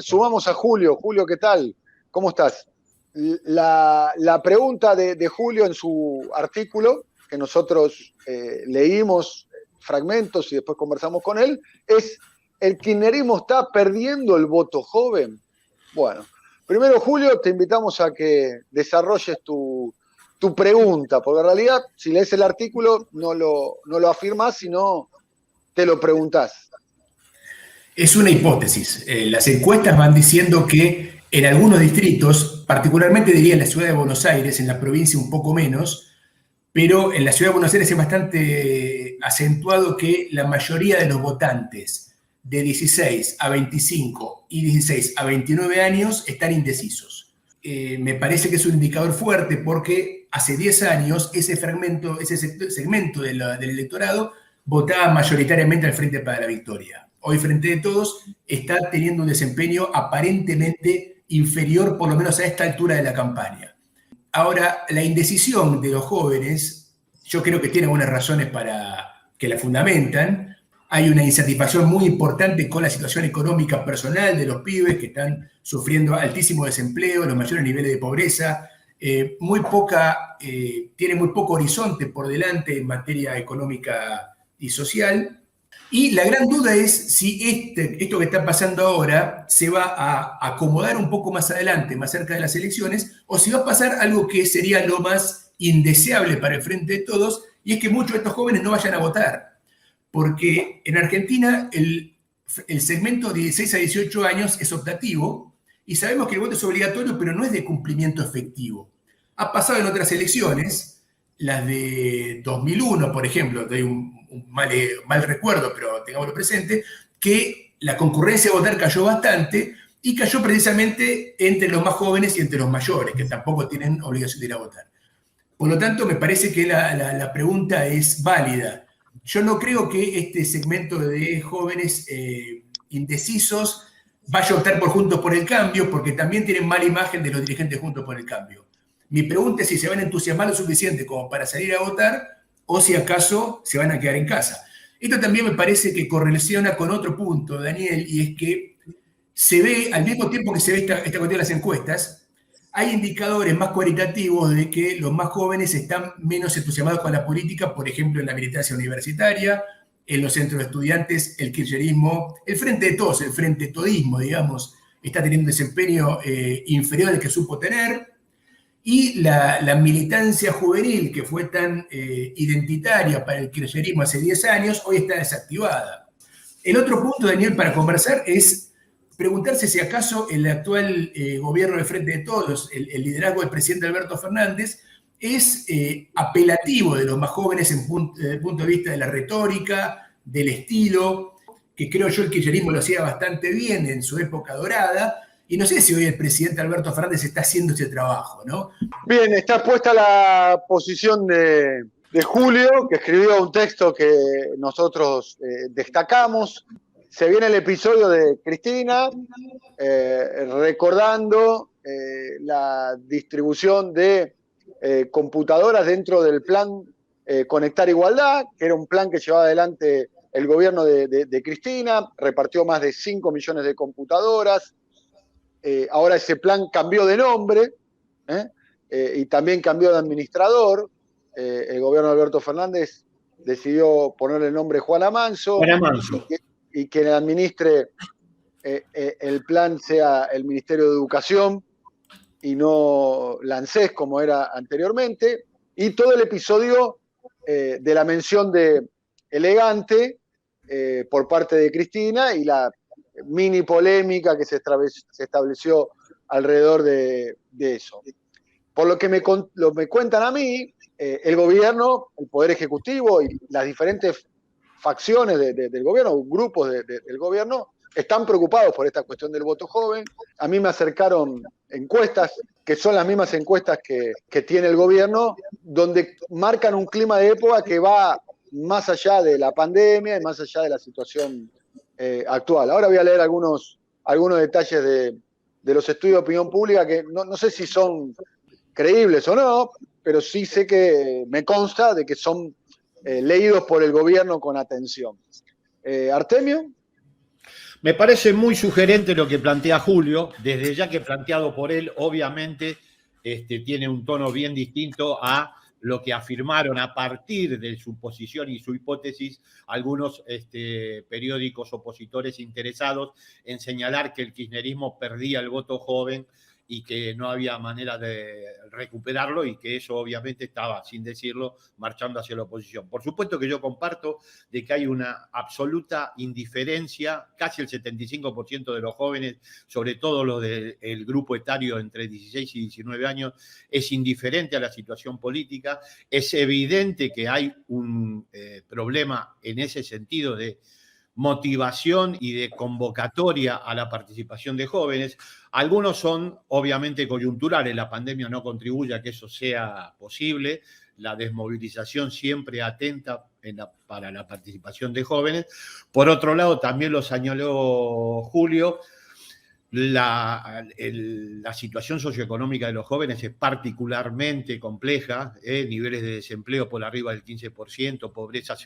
Sumamos a Julio. Julio, ¿qué tal? ¿Cómo estás? La pregunta de Julio en su artículo, que nosotros leímos fragmentos y después conversamos con él, es: ¿el kirchnerismo está perdiendo el voto joven? Bueno, primero, Julio, te invitamos a que desarrolles tu pregunta, porque en realidad, si lees el artículo, no lo afirmás, sino te lo preguntás. Es una hipótesis. Las encuestas van diciendo que en algunos distritos, particularmente diría en la ciudad de Buenos Aires, en la provincia un poco menos, pero en la ciudad de Buenos Aires es bastante acentuado que la mayoría de los votantes de 16 a 25 y 16 a 29 años están indecisos. Me parece que es un indicador fuerte porque hace 10 años ese segmento del electorado votaba mayoritariamente al Frente para la Victoria. Hoy Frente de Todos está teniendo un desempeño aparentemente inferior, por lo menos a esta altura de la campaña. Ahora, la indecisión de los jóvenes, yo creo que tiene algunas razones para que la fundamentan. Hay una insatisfacción muy importante con la situación económica personal de los pibes que están sufriendo altísimo desempleo, los mayores niveles de pobreza, tiene muy poco horizonte por delante en materia económica y social. Y la gran duda es si esto que está pasando ahora se va a acomodar un poco más adelante, más cerca de las elecciones, o si va a pasar algo que sería lo más indeseable para el Frente de Todos, y es que muchos de estos jóvenes no vayan a votar. Porque en Argentina el segmento de 16 a 18 años es optativo, y sabemos que el voto es obligatorio, pero no es de cumplimiento efectivo. Ha pasado en otras elecciones, las de 2001, por ejemplo, doy un mal recuerdo, pero tengámoslo presente, que la concurrencia a votar cayó bastante y cayó precisamente entre los más jóvenes y entre los mayores, que tampoco tienen obligación de ir a votar. Por lo tanto, me parece que la pregunta es válida. Yo no creo que este segmento de jóvenes indecisos vaya a optar por Juntos por el Cambio, porque también tienen mala imagen de los dirigentes Juntos por el Cambio. Mi pregunta es si se van a entusiasmar lo suficiente como para salir a votar o si acaso se van a quedar en casa. Esto también me parece que correlaciona con otro punto, Daniel, y es que se ve, al mismo tiempo que se ve esta cuestión de las encuestas, hay indicadores más cualitativos de que los más jóvenes están menos entusiasmados con la política, por ejemplo, en la militancia universitaria, en los centros de estudiantes, el kirchnerismo, el Frente de Todos, el Frente Todismo, digamos, está teniendo un desempeño inferior al que supo tener. Y la militancia juvenil, que fue tan identitaria para el kirchnerismo hace 10 años, hoy está desactivada. El otro punto, Daniel, para conversar es preguntarse si acaso el actual gobierno del Frente de Todos, el liderazgo del presidente Alberto Fernández, es apelativo de los más jóvenes desde el punto de vista de la retórica, del estilo, que creo yo el kirchnerismo lo hacía bastante bien en su época dorada. Y no sé si hoy el presidente Alberto Fernández está haciendo ese trabajo, ¿no? Bien, está puesta la posición de Julio, que escribió un texto que nosotros destacamos. Se viene el episodio de Cristina, recordando la distribución de computadoras dentro del plan Conectar Igualdad, que era un plan que llevaba adelante el gobierno de Cristina, repartió más de 5 millones de computadoras. Ahora ese plan cambió de nombre y también cambió de administrador. El gobierno de Alberto Fernández decidió ponerle el nombre Juan Amanso, y que administre el plan sea el Ministerio de Educación y no la ANSES como era anteriormente. Y todo el episodio de la mención de elegante por parte de Cristina y la mini polémica que se estableció alrededor de eso. Por lo que me cuentan a mí, el gobierno, el Poder Ejecutivo y las diferentes facciones del gobierno, grupos del gobierno, están preocupados por esta cuestión del voto joven. A mí me acercaron encuestas, que son las mismas encuestas que tiene el gobierno, donde marcan un clima de época que va más allá de la pandemia y más allá de la situación actual. Ahora voy a leer algunos detalles de los estudios de opinión pública que no sé si son creíbles o no, pero sí sé que me consta de que son leídos por el gobierno con atención. Artemio. Me parece muy sugerente lo que plantea Julio, desde ya que planteado por él, obviamente tiene un tono bien distinto a lo que afirmaron a partir de su posición y su hipótesis algunos periódicos opositores interesados en señalar que el kirchnerismo perdía el voto joven y que no había manera de recuperarlo y que eso obviamente estaba, sin decirlo, marchando hacia la oposición. Por supuesto que yo comparto de que hay una absoluta indiferencia, casi el 75% de los jóvenes, sobre todo los del grupo etario entre 16 y 19 años, es indiferente a la situación política. Es evidente que hay un problema en ese sentido de motivación y de convocatoria a la participación de jóvenes. Algunos son obviamente coyunturales, la pandemia no contribuye a que eso sea posible, la desmovilización siempre atenta para la participación de jóvenes. Por otro lado, también lo señaló Julio, la situación socioeconómica de los jóvenes es particularmente compleja, niveles de desempleo por arriba del 15%, pobreza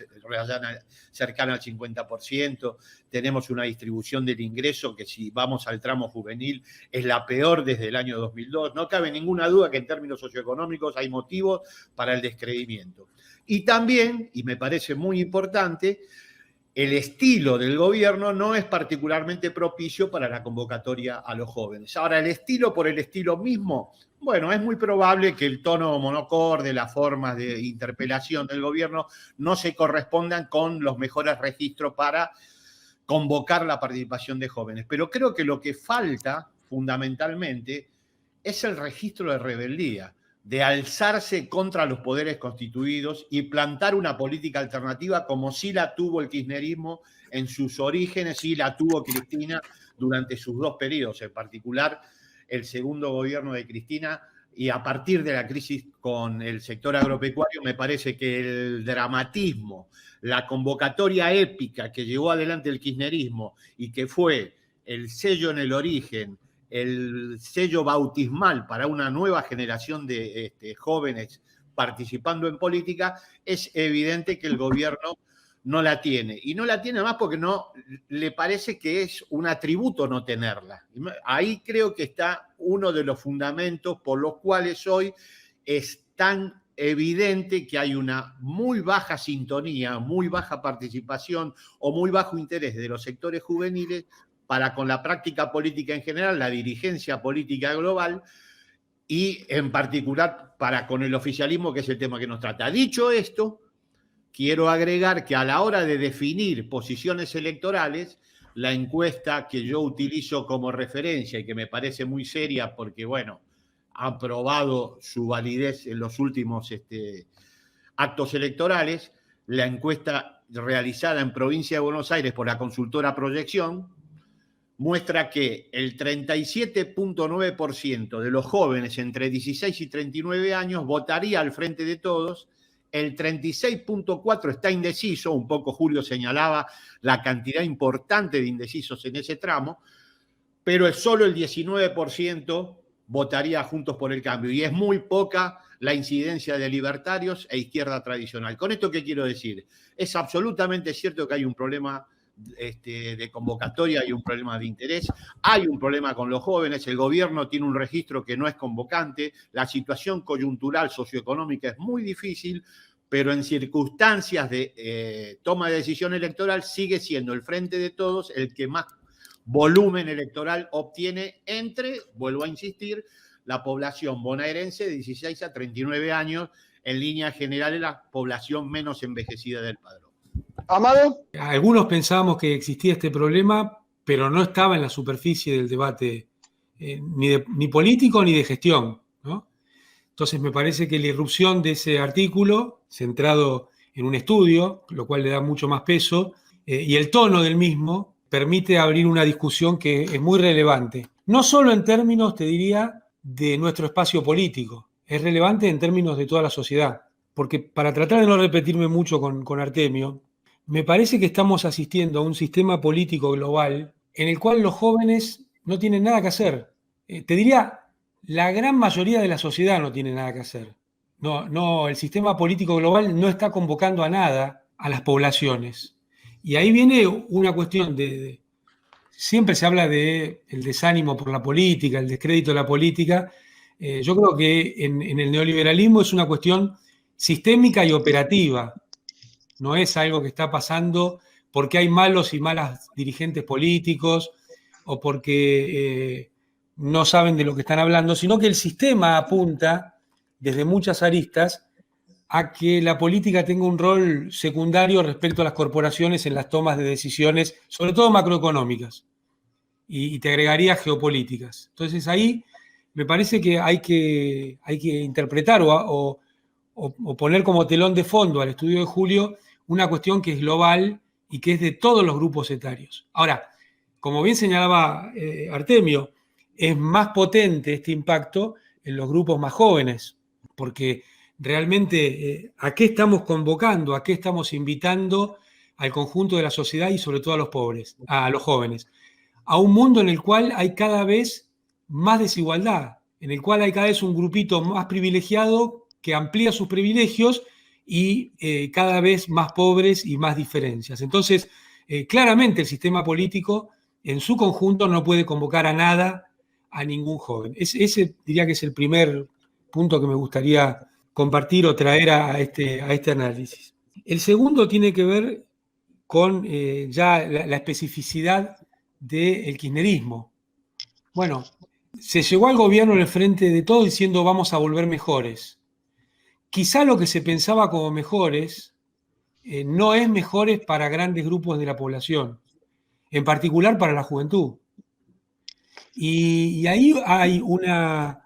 cercana al 50%, tenemos una distribución del ingreso que si vamos al tramo juvenil es la peor desde el año 2002. No cabe ninguna duda que en términos socioeconómicos hay motivos para el descreimiento. Y también, y me parece muy importante, el estilo del gobierno no es particularmente propicio para la convocatoria a los jóvenes. Ahora, el estilo por el estilo mismo, bueno, es muy probable que el tono monocorde, las formas de interpelación del gobierno no se correspondan con los mejores registros para convocar la participación de jóvenes. Pero creo que lo que falta fundamentalmente es el registro de rebeldía, de alzarse contra los poderes constituidos y plantar una política alternativa como sí la tuvo el kirchnerismo en sus orígenes, sí la tuvo Cristina durante sus dos periodos, en particular el segundo gobierno de Cristina, y a partir de la crisis con el sector agropecuario me parece que el dramatismo, la convocatoria épica que llevó adelante el kirchnerismo y que fue el sello en el origen, el sello bautismal para una nueva generación de jóvenes participando en política, es evidente que el gobierno no la tiene. Y no la tiene más porque no le parece que es un atributo no tenerla. Ahí creo que está uno de los fundamentos por los cuales hoy es tan evidente que hay una muy baja sintonía, muy baja participación o muy bajo interés de los sectores juveniles para con la práctica política en general, la dirigencia política global, y en particular para con el oficialismo, que es el tema que nos trata. Dicho esto, quiero agregar que a la hora de definir posiciones electorales, la encuesta que yo utilizo como referencia y que me parece muy seria porque, bueno, ha probado su validez en los últimos actos electorales, la encuesta realizada en Provincia de Buenos Aires por la consultora Proyección, muestra que el 37.9% de los jóvenes entre 16 y 39 años votaría al Frente de Todos, el 36.4% está indeciso, un poco Julio señalaba la cantidad importante de indecisos en ese tramo, pero solo el 19% votaría Juntos por el Cambio, y es muy poca la incidencia de libertarios e izquierda tradicional. ¿Con esto qué quiero decir? Es absolutamente cierto que hay un problema de convocatoria, hay un problema de interés, hay un problema con los jóvenes, el gobierno tiene un registro que no es convocante, la situación coyuntural socioeconómica es muy difícil, pero en circunstancias de toma de decisión electoral sigue siendo el Frente de Todos el que más volumen electoral obtiene entre, vuelvo a insistir, la población bonaerense de 16 a 39 años, en línea general es la población menos envejecida del padrón. Amado. Algunos pensábamos que existía este problema, pero no estaba en la superficie del debate ni político ni de gestión, ¿no? Entonces me parece que la irrupción de ese artículo, centrado en un estudio, lo cual le da mucho más peso, y el tono del mismo, permite abrir una discusión que es muy relevante. No solo en términos, te diría, de nuestro espacio político, es relevante en términos de toda la sociedad. Porque para tratar de no repetirme mucho con Artemio, me parece que estamos asistiendo a un sistema político global en el cual los jóvenes no tienen nada que hacer. Te diría, la gran mayoría de la sociedad no tiene nada que hacer. No, el sistema político global no está convocando a nada a las poblaciones. Y ahí viene una cuestión de siempre se habla de el desánimo por la política, el descrédito de la política. Yo creo que en el neoliberalismo es una cuestión sistémica y operativa. No es algo que está pasando porque hay malos y malas dirigentes políticos o porque no saben de lo que están hablando, sino que el sistema apunta desde muchas aristas a que la política tenga un rol secundario respecto a las corporaciones en las tomas de decisiones, sobre todo macroeconómicas, y te agregaría geopolíticas. Entonces ahí me parece que hay que interpretar o poner como telón de fondo al estudio de Julio una cuestión que es global y que es de todos los grupos etarios. Ahora, como bien señalaba Artemio, es más potente este impacto en los grupos más jóvenes, porque realmente ¿a qué estamos convocando? ¿A qué estamos invitando al conjunto de la sociedad y sobre todo a los pobres, a los jóvenes? A un mundo en el cual hay cada vez más desigualdad, en el cual hay cada vez un grupito más privilegiado que amplía sus privilegios y cada vez más pobres y más diferencias. Entonces, claramente el sistema político en su conjunto no puede convocar a nada, a ningún joven. Ese diría que es el primer punto que me gustaría compartir o traer a este análisis. El segundo tiene que ver con ya la especificidad del kirchnerismo. Bueno, se llegó al gobierno en el frente de todo diciendo vamos a volver mejores. Quizá lo que se pensaba como mejores no es mejores para grandes grupos de la población, en particular para la juventud. Y ahí hay una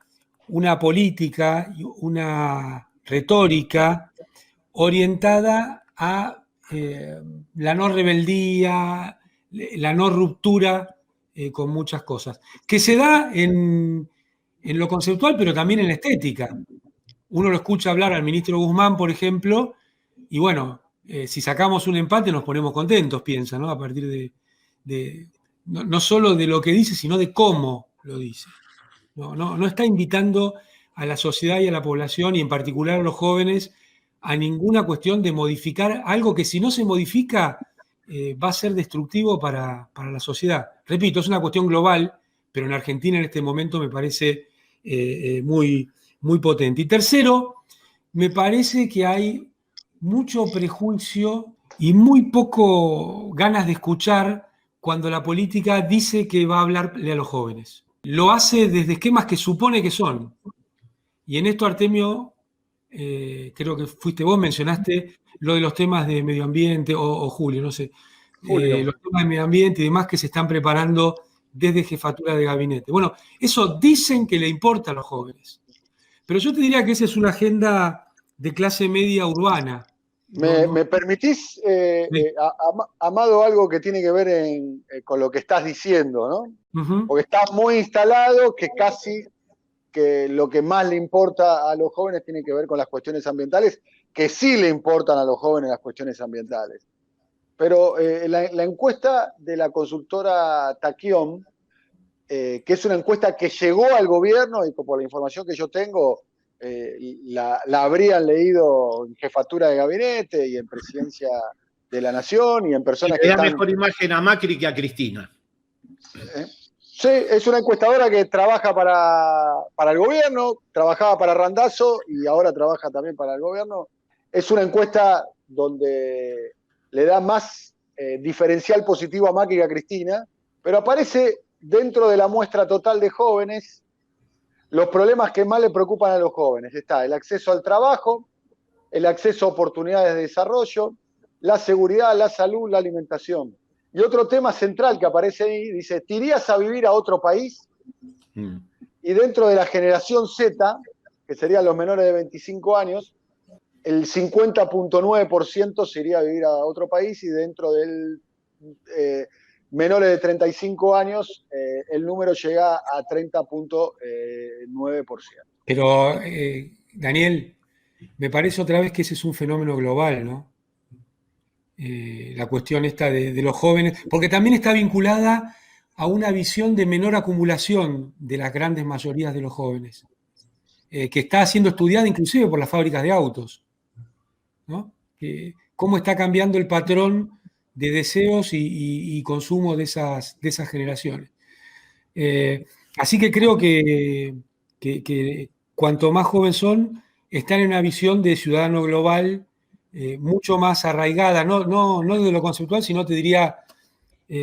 política, una retórica orientada a la no rebeldía, la no ruptura con muchas cosas, que se da en lo conceptual, pero también en la estética. Uno lo escucha hablar al ministro Guzmán, por ejemplo, y bueno, si sacamos un empate nos ponemos contentos, piensa, ¿no? A partir de no solo de lo que dice, sino de cómo lo dice. No está invitando a la sociedad y a la población, y en particular a los jóvenes, a ninguna cuestión de modificar algo que si no se modifica va a ser destructivo para la sociedad. Repito, es una cuestión global, pero en Argentina en este momento me parece muy, muy potente. Y tercero, me parece que hay mucho prejuicio y muy poco ganas de escuchar cuando la política dice que va a hablarle a los jóvenes. Lo hace desde esquemas que supone que son. Y en esto, Artemio, creo que fuiste vos, mencionaste lo de los temas de medio ambiente, o Julio, no sé, los temas de medio ambiente y demás que se están preparando desde jefatura de gabinete. Bueno, eso dicen que le importa a los jóvenes. Pero yo te diría que esa es una agenda de clase media urbana. ¿Me permitís, Amado, algo que tiene que ver con lo que estás diciendo, ¿no? Porque está muy instalado que casi que lo que más le importa a los jóvenes tiene que ver con las cuestiones ambientales, que sí le importan a los jóvenes las cuestiones ambientales. Pero la encuesta de la consultora Taquión, que es una encuesta que llegó al gobierno y por la información que yo tengo, la habrían leído en jefatura de gabinete y en presidencia de la nación y en personas que están... mejor imagen a Macri que a Cristina. Sí, es una encuestadora que trabaja para el gobierno, trabajaba para Randazzo y ahora trabaja también para el gobierno. Es una encuesta donde le da más diferencial positivo a Macri que a Cristina, pero aparece dentro de la muestra total de jóvenes los problemas que más le preocupan a los jóvenes. Está el acceso al trabajo, el acceso a oportunidades de desarrollo, la seguridad, la salud, la alimentación. Y otro tema central que aparece ahí, dice, ¿te irías a vivir a otro país? Y dentro de la generación Z, que serían los menores de 25 años, el 50.9% se iría a vivir a otro país, y dentro del menores de 35 años, el número llega a 30.9%. Pero, Daniel, me parece otra vez que ese es un fenómeno global, ¿no? La cuestión esta de los jóvenes, porque también está vinculada a una visión de menor acumulación de las grandes mayorías de los jóvenes, que está siendo estudiada inclusive por las fábricas de autos, ¿no? Cómo está cambiando el patrón de deseos y consumo de esas generaciones. Así que creo que cuanto más jóvenes son, están en una visión de ciudadano global mucho más arraigada, no desde lo conceptual, sino te diría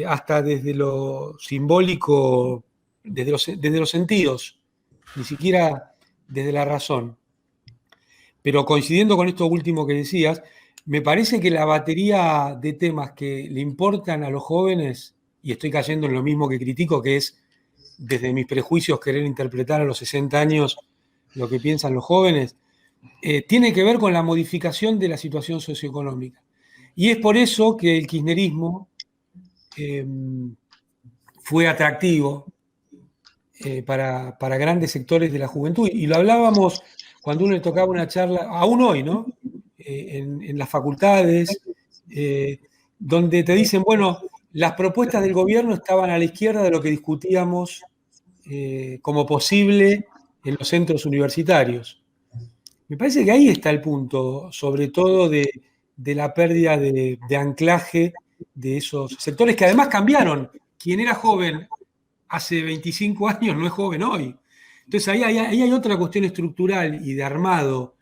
hasta desde lo simbólico, desde los sentidos, ni siquiera desde la razón. Pero coincidiendo con esto último que decías, me parece que la batería de temas que le importan a los jóvenes, y estoy cayendo en lo mismo que critico, que es desde mis prejuicios querer interpretar a los 60 años lo que piensan los jóvenes, tiene que ver con la modificación de la situación socioeconómica. Y es por eso que el kirchnerismo fue atractivo para grandes sectores de la juventud. Y lo hablábamos cuando uno le tocaba una charla, aún hoy, ¿no? En las facultades, donde te dicen, bueno, las propuestas del gobierno estaban a la izquierda de lo que discutíamos como posible en los centros universitarios. Me parece que ahí está el punto, sobre todo de la pérdida de anclaje de esos sectores que además cambiaron. Quien era joven hace 25 años no es joven hoy. Entonces ahí hay otra cuestión estructural y de armado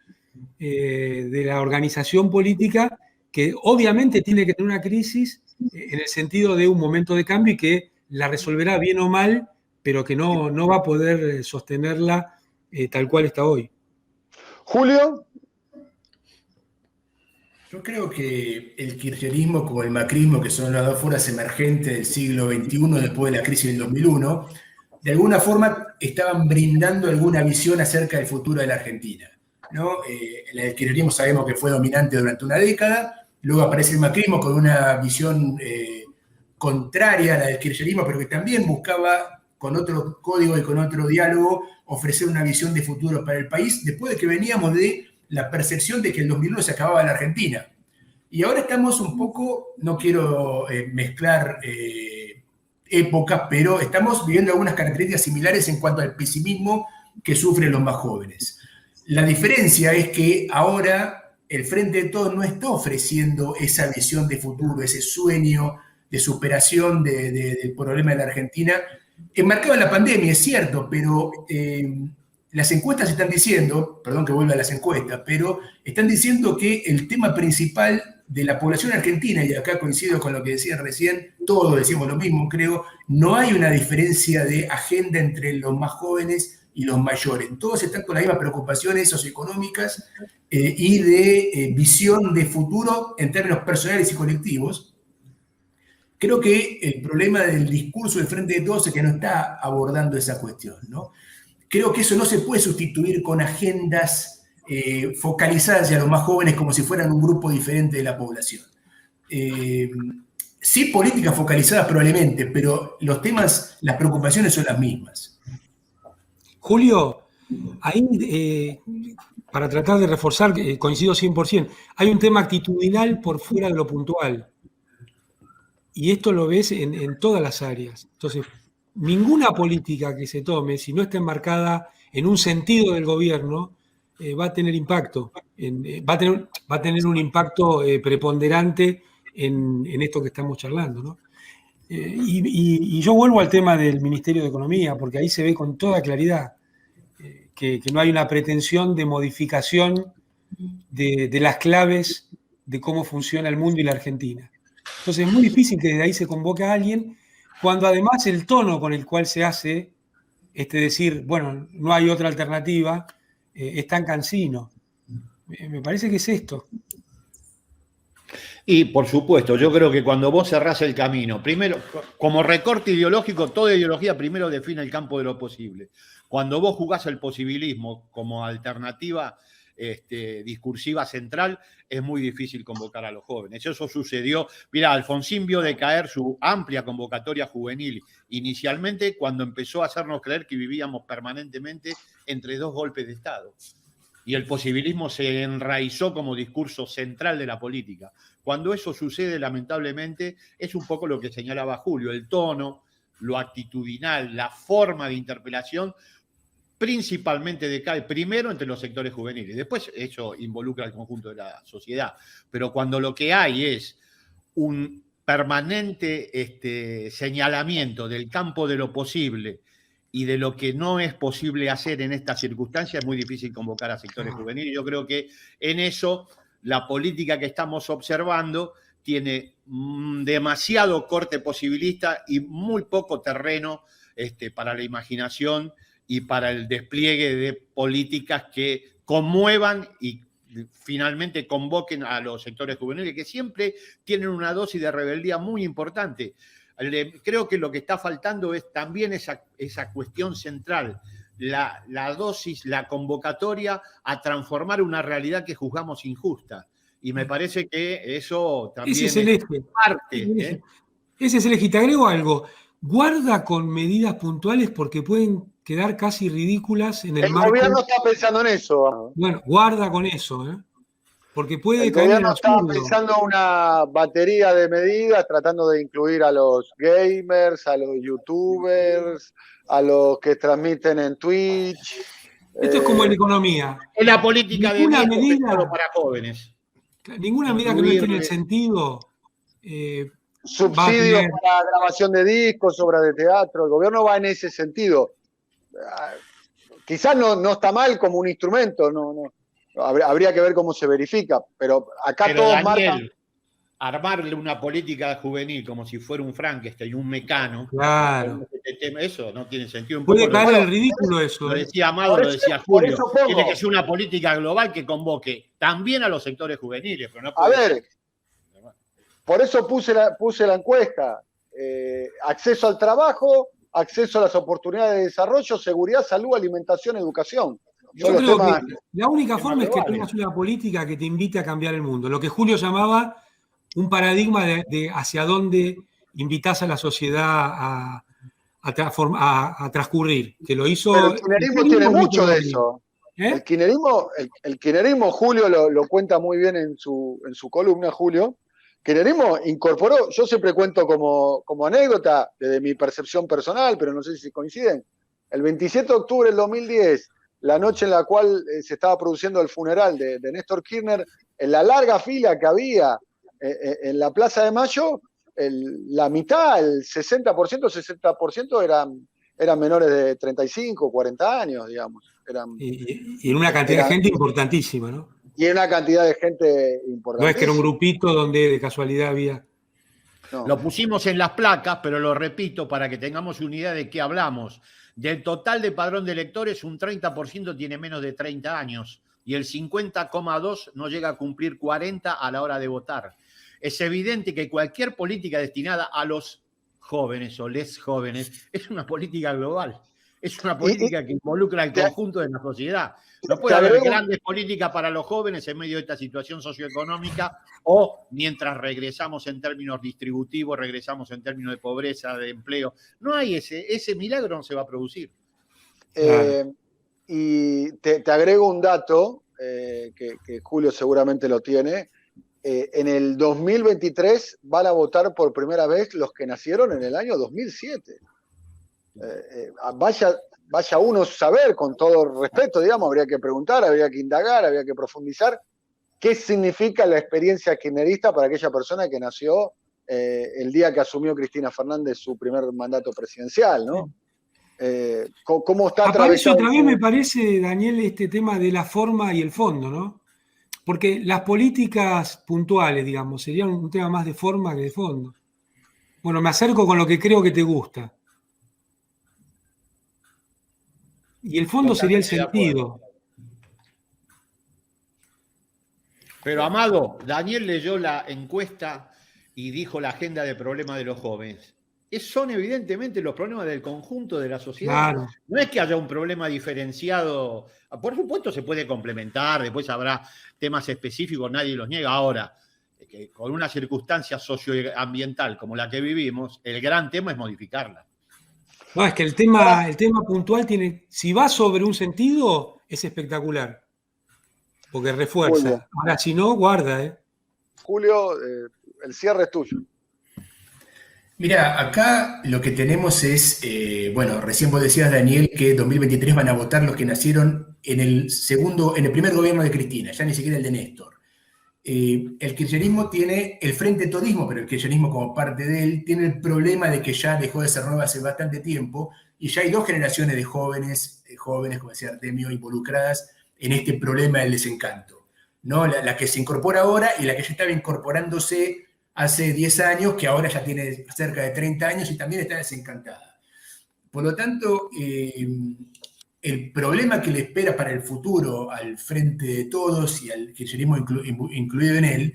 de la organización política que obviamente tiene que tener una crisis en el sentido de un momento de cambio y que la resolverá bien o mal, pero que no va a poder sostenerla tal cual está hoy. Julio. Yo creo que el kirchnerismo como el macrismo, que son las dos fuerzas emergentes del siglo XXI después de la crisis del 2001, de alguna forma estaban brindando alguna visión acerca del futuro de la Argentina, ¿no? El kirchnerismo sabemos que fue dominante durante una década, luego aparece el macrismo con una visión contraria a la del kirchnerismo, pero que también buscaba, con otro código y con otro diálogo, ofrecer una visión de futuro para el país, después de que veníamos de la percepción de que el 2001 se acababa la Argentina. Y ahora estamos un poco, no quiero mezclar épocas, pero estamos viviendo algunas características similares en cuanto al pesimismo que sufren los más jóvenes. La diferencia es que ahora el Frente de Todos no está ofreciendo esa visión de futuro, ese sueño de superación del problema de la Argentina, enmarcado en la pandemia, es cierto, pero las encuestas están diciendo, perdón que vuelva a las encuestas, pero están diciendo que el tema principal de la población argentina, y acá coincido con lo que decían recién, todos decimos lo mismo, creo, no hay una diferencia de agenda entre los más jóvenes y los mayores. Todos están con las mismas preocupaciones socioeconómicas y de visión de futuro en términos personales y colectivos. Creo que el problema del discurso del Frente de Todos es que no está abordando esa cuestión, ¿no? Creo que eso no se puede sustituir con agendas focalizadas hacia los más jóvenes como si fueran un grupo diferente de la población. Sí, políticas focalizadas probablemente, pero los temas, las preocupaciones son las mismas. Julio, ahí, para tratar de reforzar, coincido 100%, hay un tema actitudinal por fuera de lo puntual. Y esto lo ves en todas las áreas. Entonces, ninguna política que se tome, si no está enmarcada en un sentido del gobierno, va a tener impacto. Va a tener un impacto preponderante en esto que estamos charlando, ¿no? Y yo vuelvo al tema del Ministerio de Economía, porque ahí se ve con toda claridad que no hay una pretensión de modificación de las claves de cómo funciona el mundo y la Argentina. Entonces es muy difícil que desde ahí se convoque a alguien, cuando además el tono con el cual se hace, decir, bueno, no hay otra alternativa, es tan cansino. Me parece que es esto. Y por supuesto, yo creo que cuando vos cerrás el camino, primero, como recorte ideológico, toda ideología primero define el campo de lo posible. Cuando vos jugás el posibilismo como alternativa discursiva central, es muy difícil convocar a los jóvenes. Eso sucedió, mira, Alfonsín vio decaer su amplia convocatoria juvenil inicialmente cuando empezó a hacernos creer que vivíamos permanentemente entre dos golpes de Estado. Y el posibilismo se enraizó como discurso central de la política. Cuando eso sucede, lamentablemente, es un poco lo que señalaba Julio, el tono, lo actitudinal, la forma de interpelación, principalmente decae primero entre los sectores juveniles. Después eso involucra al conjunto de la sociedad. Pero cuando lo que hay es un permanente señalamiento del campo de lo posible y de lo que no es posible hacer en estas circunstancias, es muy difícil convocar a sectores juveniles. Yo creo que en eso la política que estamos observando tiene demasiado corte posibilista y muy poco terreno para la imaginación y para el despliegue de políticas que conmuevan y finalmente convoquen a los sectores juveniles, que siempre tienen una dosis de rebeldía muy importante. Creo que lo que está faltando es también esa cuestión central, la dosis, la convocatoria a transformar una realidad que juzgamos injusta. Y me parece que eso también ese es el eje. Parte. Ese es el eje. Y te agrego algo. Guarda con medidas puntuales porque pueden quedar casi ridículas en el marco. El gobierno está pensando en eso. Bueno, guarda con eso, ¿eh? Porque puede el caer en gobierno está absurdo. pensando una batería de medidas, tratando de incluir a los gamers, a los youtubers, a los que transmiten en Twitch. Esto es como en economía. Es la política de Ninguna medida para jóvenes. Ninguna medida que no esté en el sentido. Subsidios para grabación de discos, obras de teatro. El gobierno va en ese sentido. Quizás no está mal como un instrumento, no. Habría que ver cómo se verifica, pero acá todos marcan. Armarle una política juvenil como si fuera un Frankenstein, un Mecano. Claro. Eso no tiene sentido. Puede caer en el ridículo eso. Lo decía Amado, lo decía Julio. Tiene que ser una política global que convoque también a los sectores juveniles. Pero no puede ser. Por eso puse la encuesta. Acceso al trabajo, acceso a las oportunidades de desarrollo, seguridad, salud, alimentación, educación. Yo creo que la única forma es que tengas una política que te invite a cambiar el mundo. Lo que Julio llamaba un paradigma de hacia dónde invitas a la sociedad a transcurrir. Que lo hizo. Pero el kirchnerismo tiene mucho de eso. El kirchnerismo, Julio lo cuenta muy bien en su columna, Julio. Kirchnerismo incorporó, yo siempre cuento como anécdota, desde mi percepción personal, pero no sé si coinciden, el 27 de octubre del 2010, la noche en la cual se estaba produciendo el funeral de Néstor Kirchner, en la larga fila que había en la Plaza de Mayo, la mitad, el 60%, eran menores de 35, 40 años, digamos. Y en una cantidad de gente importantísima, ¿no? Y en una cantidad de gente importante. No es que era un grupito donde de casualidad había. No. Lo pusimos en las placas, pero lo repito para que tengamos una idea de qué hablamos. Del total de padrón de electores, un 30% tiene menos de 30 años y el 50,2% no llega a cumplir 40 a la hora de votar. Es evidente que cualquier política destinada a los jóvenes o les jóvenes es una política global. Es una política que involucra al conjunto de la sociedad. No puede haber grandes políticas para los jóvenes en medio de esta situación socioeconómica o mientras regresamos en términos distributivos, regresamos en términos de pobreza, de empleo. No hay ese milagro, no se va a producir. Y te agrego un dato que Julio seguramente lo tiene. En el 2023 van a votar por primera vez los que nacieron en el año 2007. Vaya uno a saber, con todo respeto, digamos, habría que preguntar, habría que indagar, habría que profundizar qué significa la experiencia kirchnerista para aquella persona que nació el día que asumió Cristina Fernández su primer mandato presidencial, ¿no? ¿Cómo está atravesado? Otra vez me parece, Daniel, este tema de la forma y el fondo, ¿no? Porque las políticas puntuales, digamos, serían un tema más de forma que de fondo. Bueno, me acerco con lo que creo que te gusta. Y el fondo sería el sentido. Pero, Amado, Daniel leyó la encuesta y dijo la agenda de problemas de los jóvenes. Son evidentemente los problemas del conjunto de la sociedad. Claro. No es que haya un problema diferenciado. Por supuesto se puede complementar, después habrá temas específicos, nadie los niega. Ahora, que con una circunstancia socioambiental como la que vivimos, el gran tema es modificarla. No, es que el tema puntual tiene, si va sobre un sentido, es espectacular. Porque refuerza. Ahora, si no, guarda. Julio, el cierre es tuyo. Mira, acá lo que tenemos es, bueno, recién vos decías, Daniel, que en 2023 van a votar los que nacieron en el primer gobierno de Cristina, ya ni siquiera el de Néstor. el kirchnerismo tiene el frente todismo, pero el kirchnerismo como parte de él tiene el problema de que ya dejó de ser nuevo hace bastante tiempo y ya hay dos generaciones de jóvenes, como decía Artemio, involucradas en este problema del desencanto, ¿no? La que se incorpora ahora y la que ya estaba incorporándose hace 10 años, que ahora ya tiene cerca de 30 años y también está desencantada. Por lo tanto, el problema que le espera para el futuro al Frente de Todos y al kirchnerismo incluido en él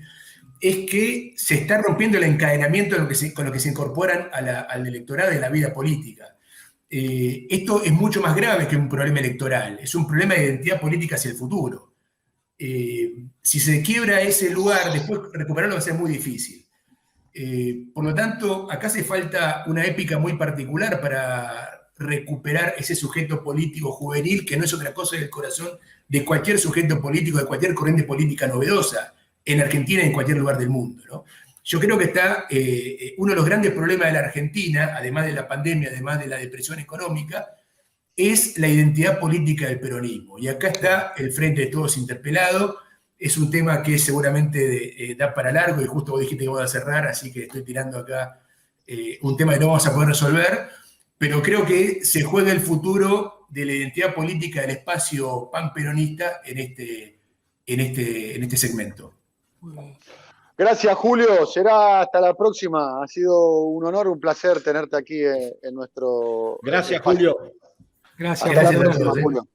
es que se está rompiendo el encadenamiento con lo que se incorporan al electorado y a la vida política. Esto es mucho más grave que un problema electoral, es un problema de identidad política hacia el futuro. Si se quiebra ese lugar, después recuperarlo va a ser muy difícil. Por lo tanto, acá hace falta una épica muy particular para recuperar ese sujeto político juvenil, que no es otra cosa que el corazón de cualquier sujeto político, de cualquier corriente política novedosa, en Argentina y en cualquier lugar del mundo, ¿no? Yo creo que está uno de los grandes problemas de la Argentina, además de la pandemia, además de la depresión económica, es la identidad política del peronismo. Y acá está el Frente de Todos interpelado. Es un tema que seguramente da para largo, y justo vos dijiste que vamos a cerrar, así que estoy tirando acá un tema que no vamos a poder resolver, pero creo que se juega el futuro de la identidad política del espacio panperonista en este segmento. Gracias, Julio. Será hasta la próxima. Ha sido un honor, un placer tenerte aquí en nuestro... Gracias, Julio. Gracias. Hasta la Gracias a próxima, todos, Julio.